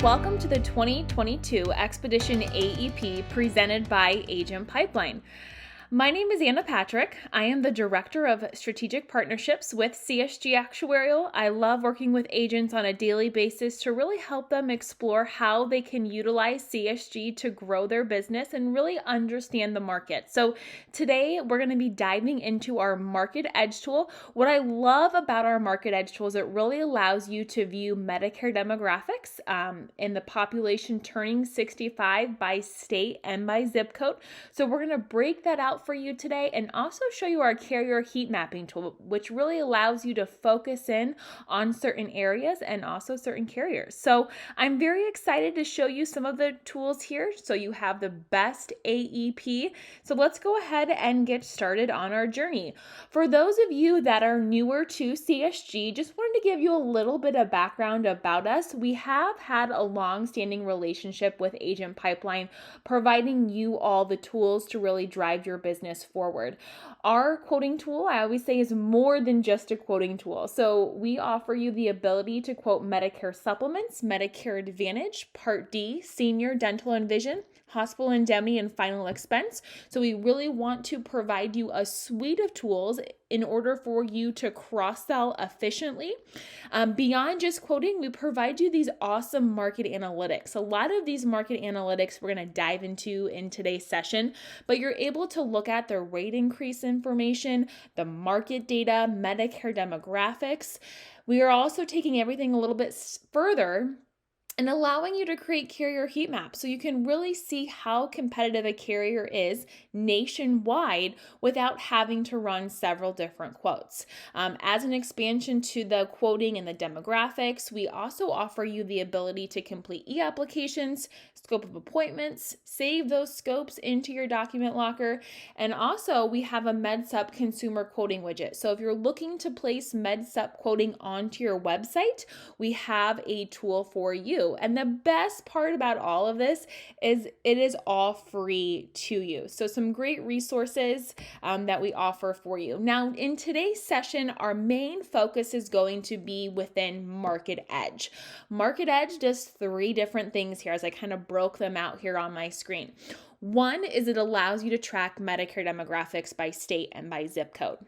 Welcome to the 2022 Expedition AEP presented by Agent Pipeline. My name is Anna Patrick. I am the Director of Strategic Partnerships with CSG Actuarial. I love working with agents on a daily basis to really help them explore how they can utilize CSG to grow their business and really understand the market. So today we're going to be diving into our MarketEdge tool. What I love about our MarketEdge tool is it really allows you to view Medicare demographics in the population turning 65 by state and by zip code. So we're going to break that out for you today and also show you our carrier heat mapping tool, which really allows you to focus in on certain areas and also certain carriers. So I'm very excited to show you some of the tools here so you have the best AEP. So let's go ahead and get started on our journey. For those of you that are newer to CSG, just wanted to give you a little bit of background about us. We have had a long-standing relationship with Agent Pipeline, providing you all the tools to really drive your business forward. Our quoting tool, I always say, is more than just a quoting tool. So we offer you the ability to quote Medicare supplements, Medicare Advantage, Part D, senior, dental and vision, hospital indemnity, and final expense. So we really want to provide you a suite of tools in order for you to cross-sell efficiently. Beyond just quoting, we provide you these awesome market analytics. A lot of these market analytics we're going to dive into in today's session, but you're able to look at the rate increase information, the market data, Medicare demographics. We are also taking everything a little bit further and allowing you to create carrier heat maps so you can really see how competitive a carrier is nationwide without having to run several different quotes. As an expansion to the quoting and the demographics, we also offer you the ability to complete e-applications, scope of appointments, save those scopes into your document locker, and also we have a MedSup consumer quoting widget. So if you're looking to place MedSup quoting onto your website, we have a tool for you. And the best part about all of this is it is all free to you. So some great resources that we offer for you. Now, in today's session, our main focus is going to be within MarketEdge. MarketEdge does three different things here as I kind of broke them out here on my screen. One is it allows you to track Medicare demographics by state and by zip code.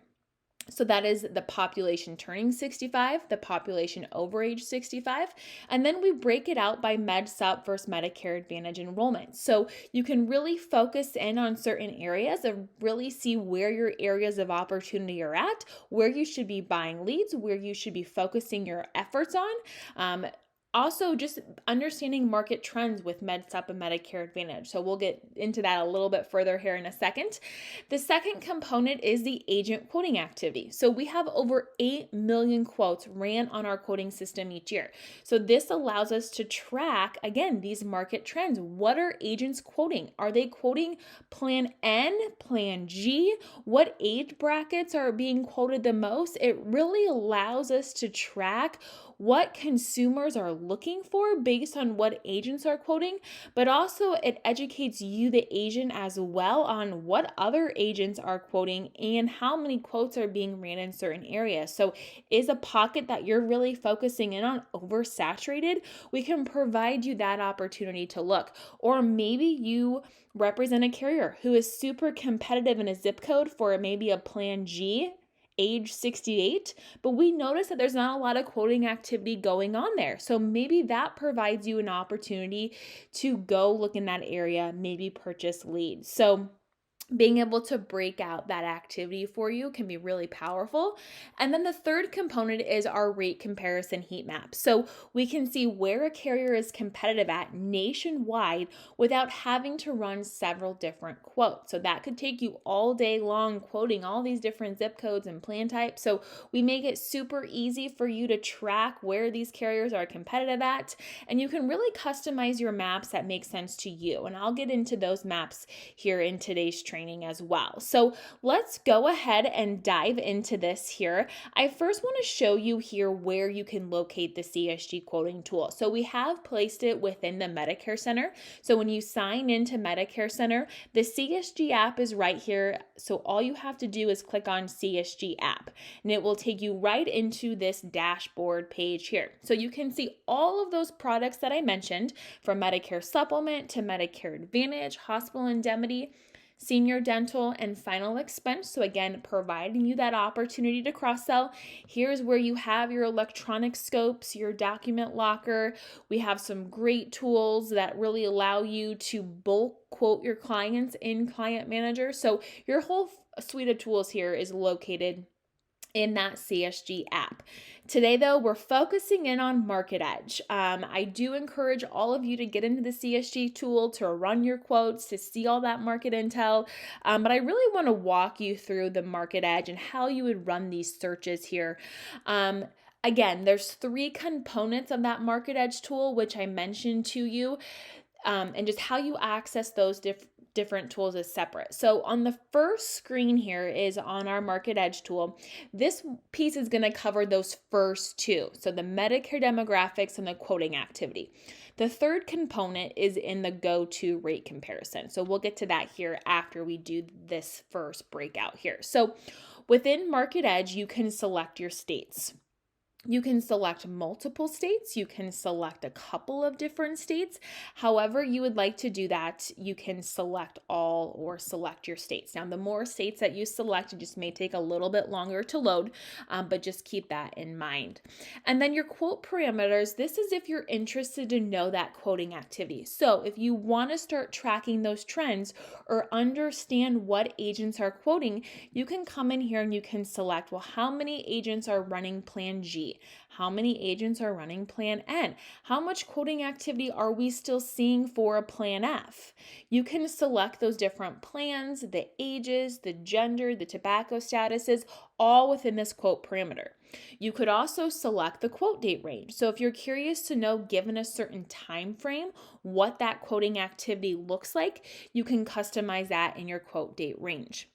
So that is the population turning 65, the population over age 65, and then we break it out by MedSup versus Medicare Advantage enrollment. So you can really focus in on certain areas and really see where your areas of opportunity are at, where you should be buying leads, where you should be focusing your efforts on. Also, just understanding market trends with MedSup and Medicare Advantage. So we'll get into that a little bit further here in a second. The second component is the agent quoting activity. So we have over 8 million quotes ran on our quoting system each year. So this allows us to track, again, these market trends. What are agents quoting? Are they quoting Plan N, Plan G? What age brackets are being quoted the most? It really allows us to track what consumers are looking for based on what agents are quoting, but also it educates you, the agent, as well on what other agents are quoting and how many quotes are being ran in certain areas. So is a pocket that you're really focusing in on oversaturated? We can provide you that opportunity to look. Or maybe you represent a carrier who is super competitive in a zip code for maybe a Plan G, age 68, but we notice that there's not a lot of quoting activity going on there. So maybe that provides you an opportunity to go look in that area, maybe purchase leads. So being able to break out that activity for you can be really powerful. And then the third component is our rate comparison heat map. So we can see where a carrier is competitive at nationwide without having to run several different quotes. So that could take you all day long quoting all these different zip codes and plan types. So we make it super easy for you to track where these carriers are competitive at. And you can really customize your maps that make sense to you. And I'll get into those maps here in today's training. training as well. So let's go ahead and dive into this here. I first want to show you here where you can locate the CSG quoting tool. So we have placed it within the Medicare Center. So when you sign into Medicare Center, the CSG app is right here. So all you have to do is click on CSG app and it will take you right into this dashboard page here. So you can see all of those products that I mentioned, from Medicare Supplement to Medicare Advantage, hospital indemnity, senior dental, and final expense. So again, providing you that opportunity to cross-sell. Here's where you have your electronic scopes, your document locker. We have some great tools that really allow you to bulk quote your clients in Client Manager. So your whole suite of tools here is located in that CSG app. Today, though, we're focusing in on MarketEdge. I do encourage all of you to get into the CSG tool to run your quotes, to see all that market intel, but I really want to walk you through the MarketEdge and how you would run these searches here. Again, there's 3 components of that MarketEdge tool, which I mentioned to you, and just how you access those different tools is separate. So on the first screen here is on our MarketEdge tool. This piece is going to cover those first 2. So the Medicare demographics and the quoting activity. The third component is in the go-to rate comparison. So we'll get to that here after we do this first breakout here. So within MarketEdge, you can select your states. You can select multiple states. You can select a couple of different states. However you would like to do that, you can select all or select your states. Now, the more states that you select, it just may take a little bit longer to load, but just keep that in mind. And then your quote parameters, this is if you're interested to know that quoting activity. So if you want to start tracking those trends or understand what agents are quoting, you can come in here and you can select, well, how many agents are running Plan G? How many agents are running Plan N? How much quoting activity are we still seeing for a Plan F? You can select those different plans, the ages, the gender, the tobacco statuses, all within this quote parameter. You could also select the quote date range. So if you're curious to know, given a certain time frame, what that quoting activity looks like, you can customize that in your quote date range.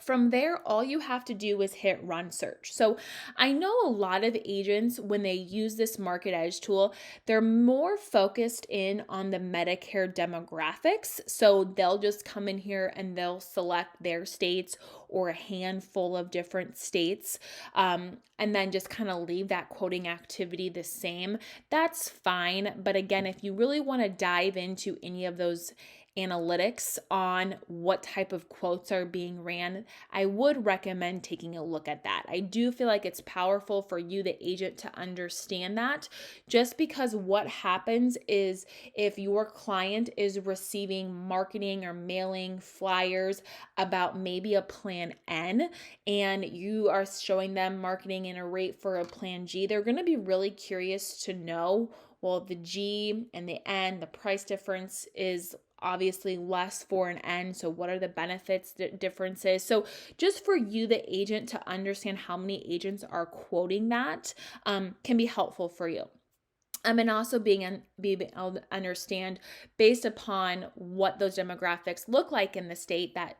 From there, all you have to do is hit run search. So I know a lot of agents, when they use this MarketEdge tool, they're more focused in on the Medicare demographics. So they'll just come in here and they'll select their states or a handful of different states, and then just kind of leave that quoting activity the same. That's fine. But again, if you really want to dive into any of those analytics on what type of quotes are being ran, I would recommend taking a look at that. I do feel like it's powerful for you, the agent, to understand that, just because what happens is if your client is receiving marketing or mailing flyers about maybe a Plan N and you are showing them marketing in a rate for a Plan G, they're going to be really curious to know, well, the G and the N, the price difference is obviously less for an N. So what are the benefits differences? So just for you, the agent, to understand how many agents are quoting that can be helpful for you. And also being able to understand, based upon what those demographics look like in the state, that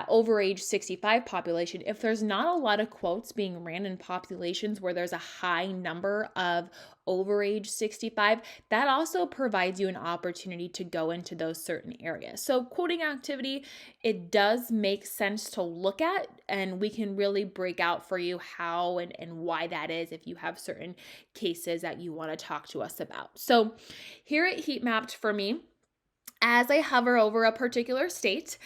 over age 65 population, if there's not a lot of quotes being ran in populations where there's a high number of over age 65, that also provides you an opportunity to go into those certain areas. So quoting activity, it does make sense to look at, and we can really break out for you how and why that is if you have certain cases that you want to talk to us about. So here at Heat Mapped for me, as I hover over a particular state,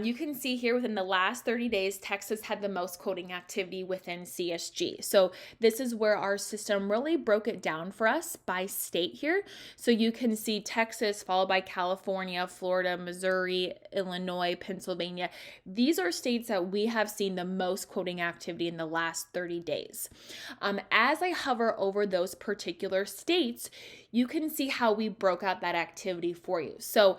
you can see here within the last 30 days, Texas had the most quoting activity within CSG. So this is where our system really broke it down for us by state here. So you can see Texas followed by California, Florida, Missouri, Illinois, Pennsylvania. These are states that we have seen the most quoting activity in the last 30 days. As I hover over those particular states, you can see how we broke out that activity for you. So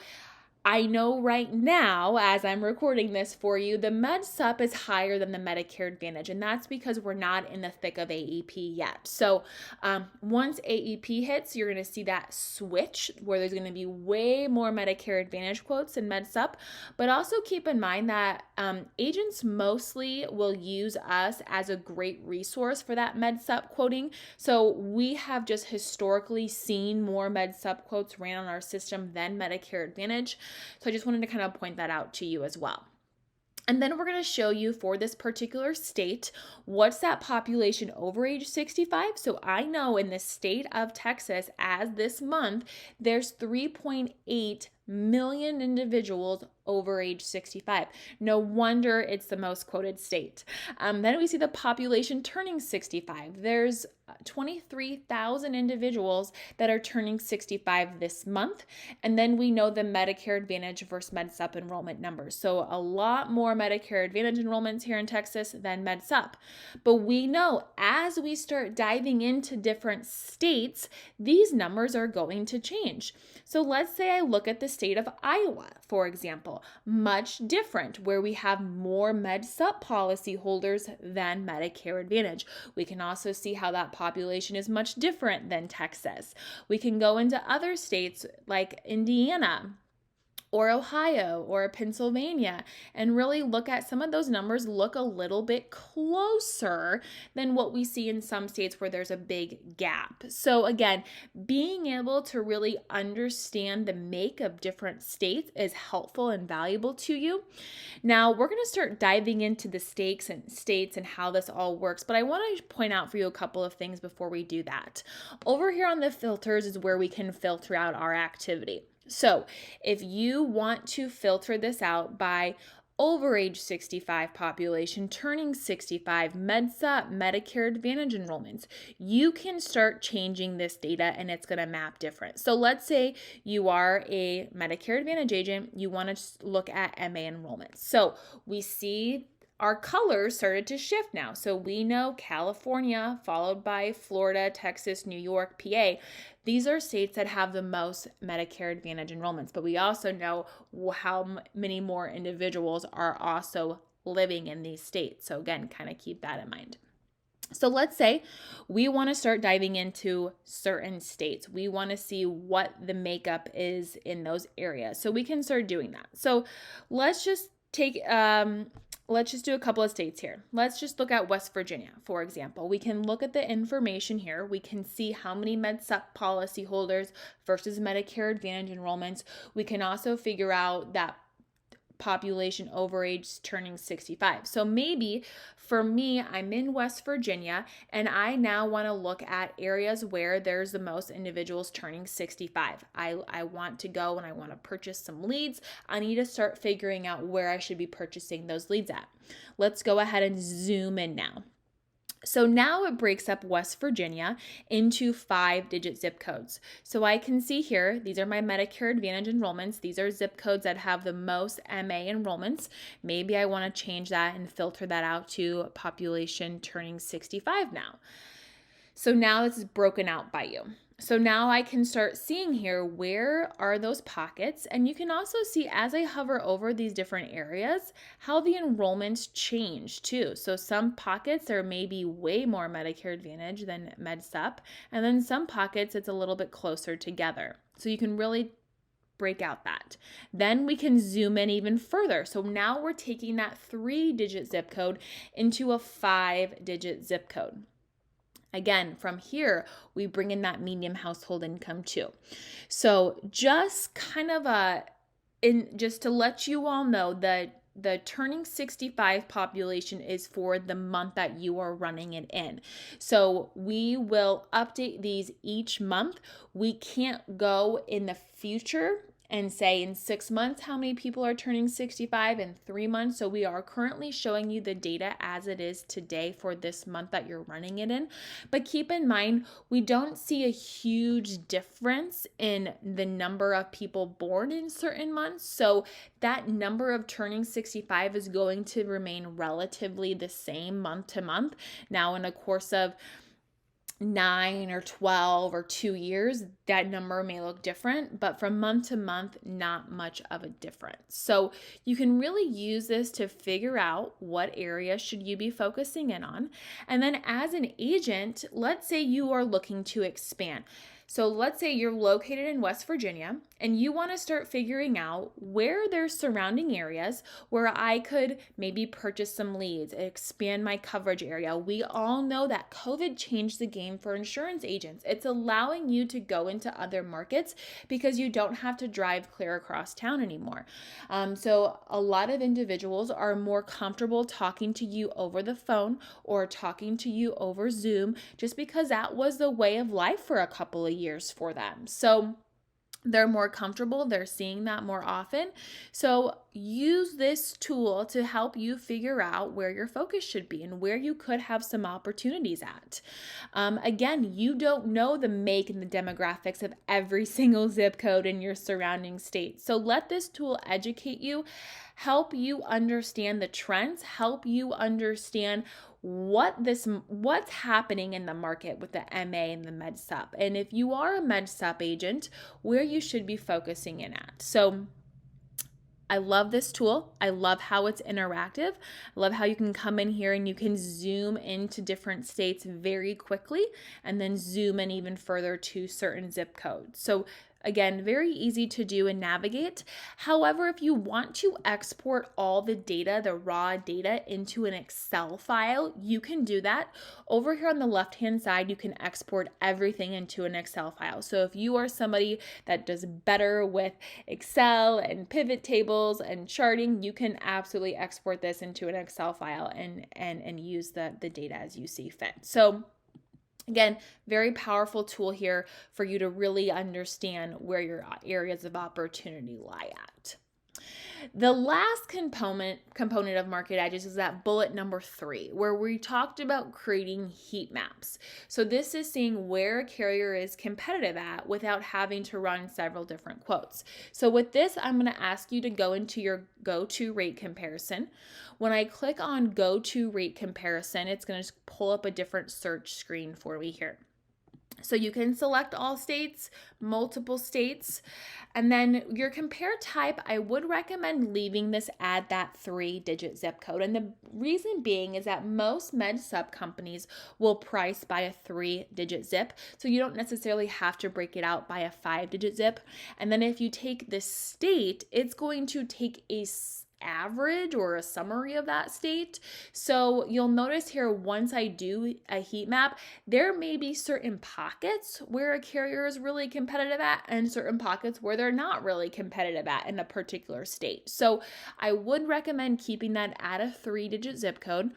I know right now, as I'm recording this for you, the Med Sup is higher than the Medicare Advantage, and that's because we're not in the thick of AEP yet. So once AEP hits, you're going to see that switch where there's going to be way more Medicare Advantage quotes in Med Sup. But also keep in mind that agents mostly will use us as a great resource for that Med Sup quoting. So we have just historically seen more Med Sup quotes ran on our system than Medicare Advantage. So I just wanted to kind of point that out to you as well. And then we're going to show you for this particular state, what's that population over age 65? So I know in the state of Texas, as this month, there's 3.8 million individuals over age 65. No wonder it's the most quoted state. Then we see the population turning 65. There's 23,000 individuals that are turning 65 this month. And then we know the Medicare Advantage versus Med Sup enrollment numbers. So a lot more Medicare Advantage enrollments here in Texas than Med Sup. But we know as we start diving into different states, these numbers are going to change. So let's say I look at the state of Iowa, for example, much different, where we have more Med Sup policy holders than Medicare Advantage. We can also see how that population is much different than Texas. We can go into other states like Indiana or Ohio or Pennsylvania and really look at some of those numbers look a little bit closer than what we see in some states where there's a big gap. So again, being able to really understand the make of different states is helpful and valuable to you. Now we're going to start diving into the states and how this all works, but I want to point out for you a couple of things before we do that. Over here on the filters is where we can filter out our activity. So if you want to filter this out by over age 65 population, turning 65, Med Sup, Medicare Advantage enrollments, you can start changing this data and it's going to map different. So let's say you are a Medicare Advantage agent, you want to look at MA enrollments. So we see our colors started to shift now. So we know California, followed by Florida, Texas, New York, PA. These are states that have the most Medicare Advantage enrollments, but we also know how many more individuals are also living in these states. So again, kind of keep that in mind. So let's say we want to start diving into certain states. We want to see what the makeup is in those areas. So we can start doing that. So let's just let's just do a couple of states here. Let's just look at West Virginia, for example. We can look at the information here. We can see how many Med Sup policy holders versus Medicare Advantage enrollments. We can also figure out that population over age turning 65. So maybe for me, I'm in West Virginia and I now want to look at areas where there's the most individuals turning 65. I want to go and I want to purchase some leads. I need to start figuring out where I should be purchasing those leads at. Let's go ahead and zoom in now. So now it breaks up West Virginia into 5-digit zip codes. So I can see here, these are my Medicare Advantage enrollments. These are zip codes that have the most MA enrollments. Maybe I want to change that and filter that out to population turning 65 now. So now this is broken out by you. So now I can start seeing here, where are those pockets? And you can also see as I hover over these different areas, how the enrollments change too. So some pockets are maybe way more Medicare Advantage than Med Sup, and then some pockets it's a little bit closer together. So you can really break out that. Then we can zoom in even further. So now we're taking that 3-digit zip code into a 5-digit zip code. Again, from here, we bring in that median household income too. So just kind of just to let you all know that the turning 65 population is for the month that you are running it in. So we will update these each month. We can't go in the future and say in 6 months how many people are turning 65 in 3 months. So we are currently showing you the data as it is today for this month that you're running it in. But keep in mind, we don't see a huge difference in the number of people born in certain months. So that number of turning 65 is going to remain relatively the same month to month. Now in a course of 9 or 12 or 2 years, that number may look different, but from month to month, not much of a difference. So you can really use this to figure out what area should you be focusing in on. And then as an agent, let's say you are looking to expand. So let's say you're located in West Virginia and you want to start figuring out where there's surrounding areas where I could maybe purchase some leads, expand my coverage area. We all know that COVID changed the game for insurance agents. It's allowing you to go into other markets because you don't have to drive clear across town anymore. So a lot of individuals are more comfortable talking to you over the phone or talking to you over Zoom just because that was the way of life for a couple of years for them. So they're more comfortable, they're seeing that more often. So use this tool to help you figure out where your focus should be and where you could have some opportunities at. Again, you don't know the make and the demographics of every single zip code in your surrounding state. So let this tool educate you, help you understand the trends, help you understand what's happening in the market with the MA and the Med Sup. And if you are a Med Sup agent, where you should be focusing in at. So I love this tool. I love how it's interactive. I love how you can come in here and you can zoom into different states very quickly and then zoom in even further to certain zip codes. So again, very easy to do and navigate. However, if you want to export all the data, the raw data, into an Excel file, you can do that. Over here on the left-hand side, you can export everything into an Excel file. So if you are somebody that does better with Excel and pivot tables and charting, you can absolutely export this into an Excel file and use the data as you see fit. So again, very powerful tool here for you to really understand where your areas of opportunity lie at. The last component of MarketEdge is that bullet number 3, where we talked about creating heat maps. So this is seeing where a carrier is competitive at without having to run several different quotes. So with this, I'm going to ask you to go into your go-to rate comparison. When I click on go-to rate comparison, it's going to pull up a different search screen for me here. So you can select all states, multiple states, and then your compare type, I would recommend leaving this at that 3-digit zip code. And the reason being is that most Med Sup companies will price by a 3-digit zip. So you don't necessarily have to break it out by a 5-digit zip. And then if you take the state, it's going to take a average or a summary of that state. So you'll notice here, once I do a heat map, there may be certain pockets where a carrier is really competitive at and certain pockets where they're not really competitive at in a particular state. So I would recommend keeping that at a 3-digit zip code.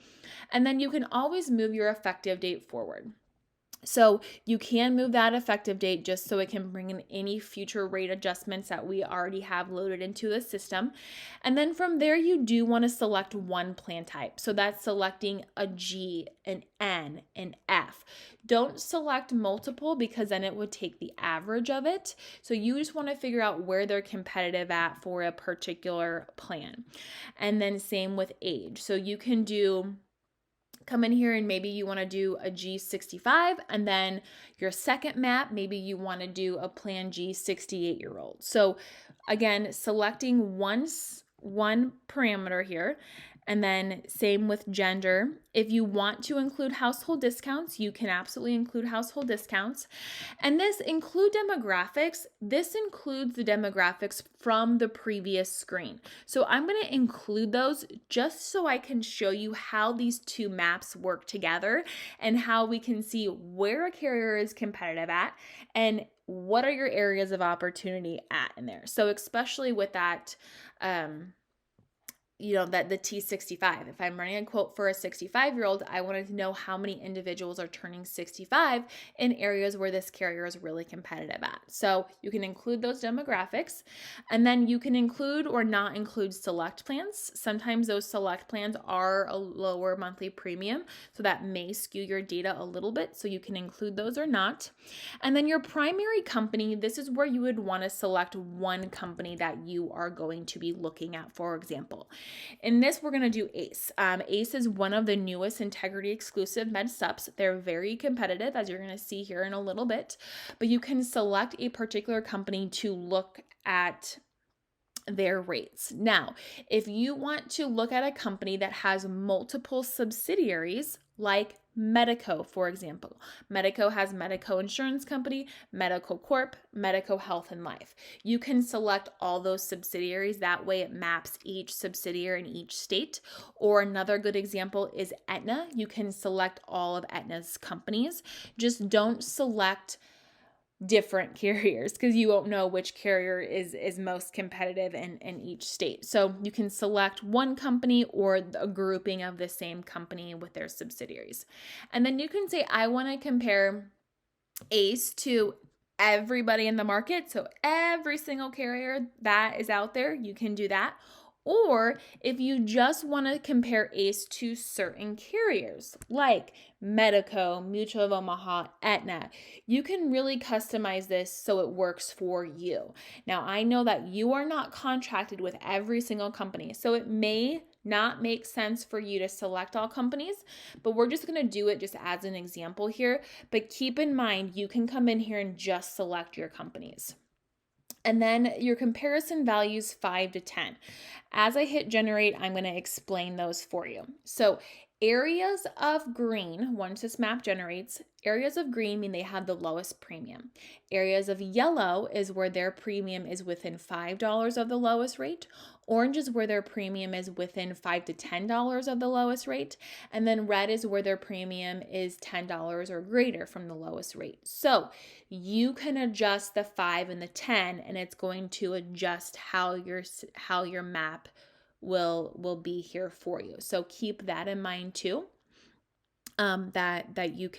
And then you can always move your effective date forward. So you can move that effective date just so it can bring in any future rate adjustments that we already have loaded into the system. And then from there, you do want to select one plan type. So that's selecting a G, an N, an F. Don't select multiple because then it would take the average of it. So you just want to figure out where they're competitive at for a particular plan. And then same with age. So you can come in here and maybe you want to do a G65, and then your second map, maybe you want to do a plan G 68-year-old. So again, selecting one parameter here, and then same with gender. If you want to include household discounts, you can absolutely include household discounts. And this include demographics. This includes the demographics from the previous screen. So I'm going to include those just so I can show you how these two maps work together and how we can see where a carrier is competitive at and what are your areas of opportunity at in there. So especially with that, that the T65. If I'm running a quote for a 65-year-old, I wanted to know how many individuals are turning 65 in areas where this carrier is really competitive at. So you can include those demographics, and then you can include or not include select plans. Sometimes those select plans are a lower monthly premium, so that may skew your data a little bit, so you can include those or not. And then your primary company, this is where you would want to select one company that you are going to be looking at, for example. In this, we're going to do ACE. ACE is one of the newest integrity exclusive med sups. They're very competitive, as you're going to see here in a little bit, but you can select a particular company to look at their rates. Now, if you want to look at a company that has multiple subsidiaries, like Medico, for example. Medico has Medico Insurance Company, Medical Corp, Medico Health and Life. You can select all those subsidiaries. That way it maps each subsidiary in each state. Or another good example is Aetna. You can select all of Aetna's companies. Just don't select different carriers because you won't know which carrier is most competitive in each state. So you can select one company or a grouping of the same company with their subsidiaries. And then you can say, I want to compare ACE to everybody in the market. So every single carrier that is out there, you can do that. Or if you just want to compare ACE to certain carriers like Medico, Mutual of Omaha, Aetna, you can really customize this so it works for you. Now, I know that you are not contracted with every single company, so it may not make sense for you to select all companies, but we're just going to do it just as an example here. But keep in mind, you can come in here and just select your companies. And then your comparison values 5 to 10. As I hit generate, I'm going to explain those for you. So areas of green, once this map generates, areas of green mean they have the lowest premium. Areas of yellow is where their premium is within $5 of the lowest rate. Orange is where their premium is within $5 to $10 of the lowest rate. And then red is where their premium is $10 or greater from the lowest rate. So you can adjust the 5 and the 10, and it's going to adjust how your map will be here for you. So keep that in mind too. That you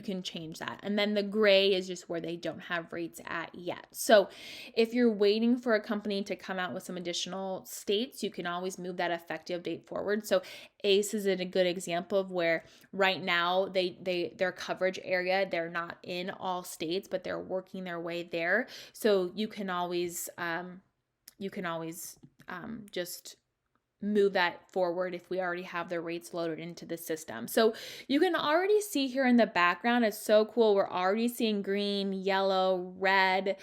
can change that. And then the gray is just where they don't have rates at yet. So if you're waiting for a company to come out with some additional states, you can always move that effective date forward. So ACE is a good example of where right now their coverage area, they're not in all states, but they're working their way there. So you can always just move that forward if we already have the rates loaded into the system. So you can already see here in the background, it's so cool. We're already seeing green, yellow, red,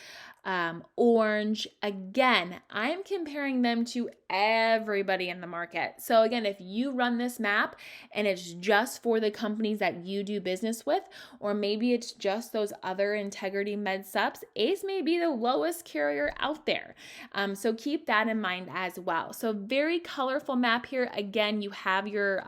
orange. Again, I'm comparing them to everybody in the market. So again, if you run this map and it's just for the companies that you do business with, or maybe it's just those other integrity med subs, ACE may be the lowest carrier out there. So keep that in mind as well. So very colorful map here. Again, you have your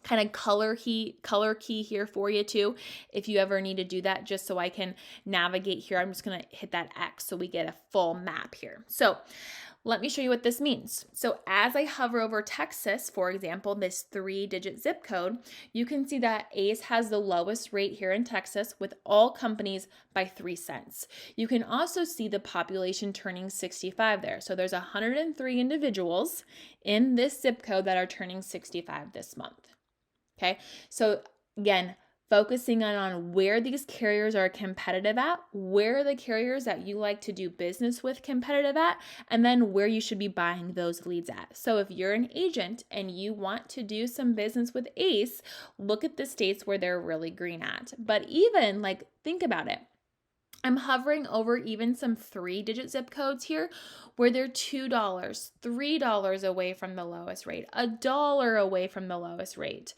kind of color key here for you too, if you ever need to do that, just so I can navigate here. I'm just going to hit that X so we get a full map here. So let me show you what this means. So as I hover over Texas, for example, this 3-digit zip code, you can see that ACE has the lowest rate here in Texas with all companies by 3 cents. You can also see the population turning 65 there. So there's 103 individuals in this zip code that are turning 65 this month. Okay, so again, focusing on where these carriers are competitive at, where are the carriers that you like to do business with competitive at, and then where you should be buying those leads at. So if you're an agent and you want to do some business with ACE, look at the states where they're really green at. But even think about it. I'm hovering over even some 3-digit zip codes here where they're $2, $3 away from the lowest rate, $1 away from the lowest rate,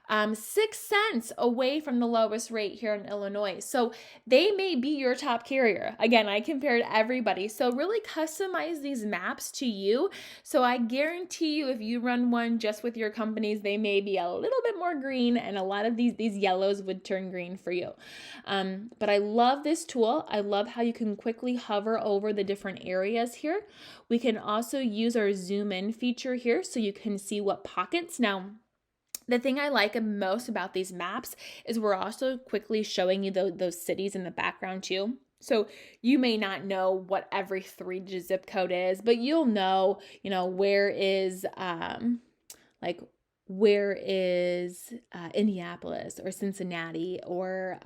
6 cents away from the lowest rate here in Illinois. So they may be your top carrier. Again, I compared everybody. So really customize these maps to you. So I guarantee you, if you run one just with your companies, they may be a little bit more green, and a lot of these yellows would turn green for you. But I love this tool. I love how you can quickly hover over the different areas here. We can also use our zoom in feature here so you can see what pockets. Now, the thing I like most about these maps is we're also quickly showing you those cities in the background too. So you may not know what every 3-digit zip code is, but you'll know, where is where is Indianapolis or Cincinnati, or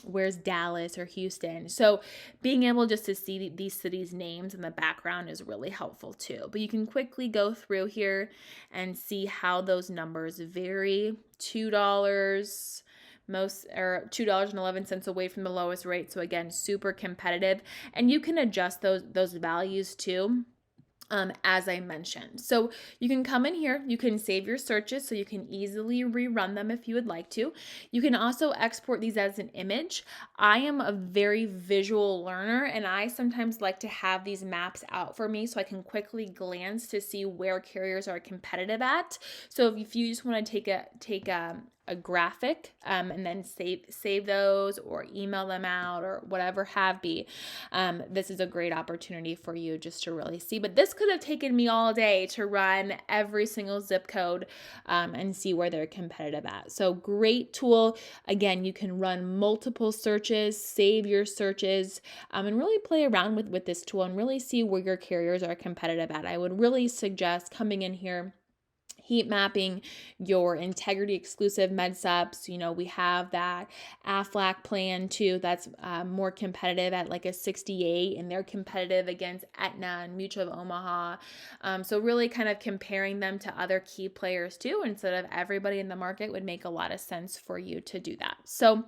where's Dallas or Houston. So being able just to see these cities' names in the background is really helpful too. But you can quickly go through here and see how those numbers vary. $2 most, or $2.11 away from the lowest rate. So again, super competitive, and you can adjust those values too. As I mentioned. So you can come in here, you can save your searches so you can easily rerun them if you would like to. You can also export these as an image. I am a very visual learner, and I sometimes like to have these maps out for me so I can quickly glance to see where carriers are competitive at. So if you just want to take a graphic and then save those or email them out or whatever have be, this is a great opportunity for you just to really see. But this could have taken me all day to run every single zip code and see where they're competitive at. So great tool. Again, you can run multiple searches, save your searches, and really play around with this tool and really see where your carriers are competitive at. I would really suggest coming in here, heat mapping your Integrity exclusive med subs. We have that Aflac plan too. That's more competitive at like a 68, and they're competitive against Aetna and Mutual of Omaha. So really kind of comparing them to other key players too, instead of everybody in the market, would make a lot of sense for you to do that. So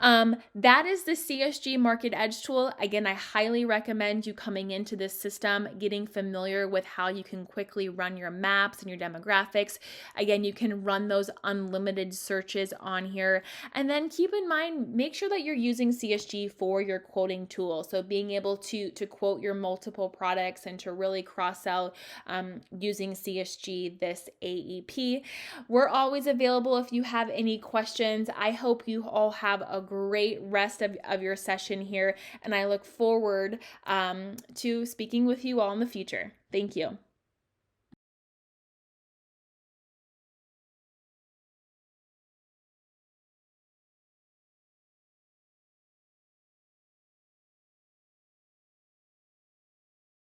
that is the CSG MarketEdge tool. Again, I highly recommend you coming into this system, getting familiar with how you can quickly run your maps and your demographics. Again, you can run those unlimited searches on here. And then keep in mind, make sure that you're using CSG for your quoting tool. So being able to quote your multiple products and to really cross-sell using CSG, this AEP. We're always available if you have any questions. I hope you all have a great rest of your session here, and I look forward to speaking with you all in the future. Thank you.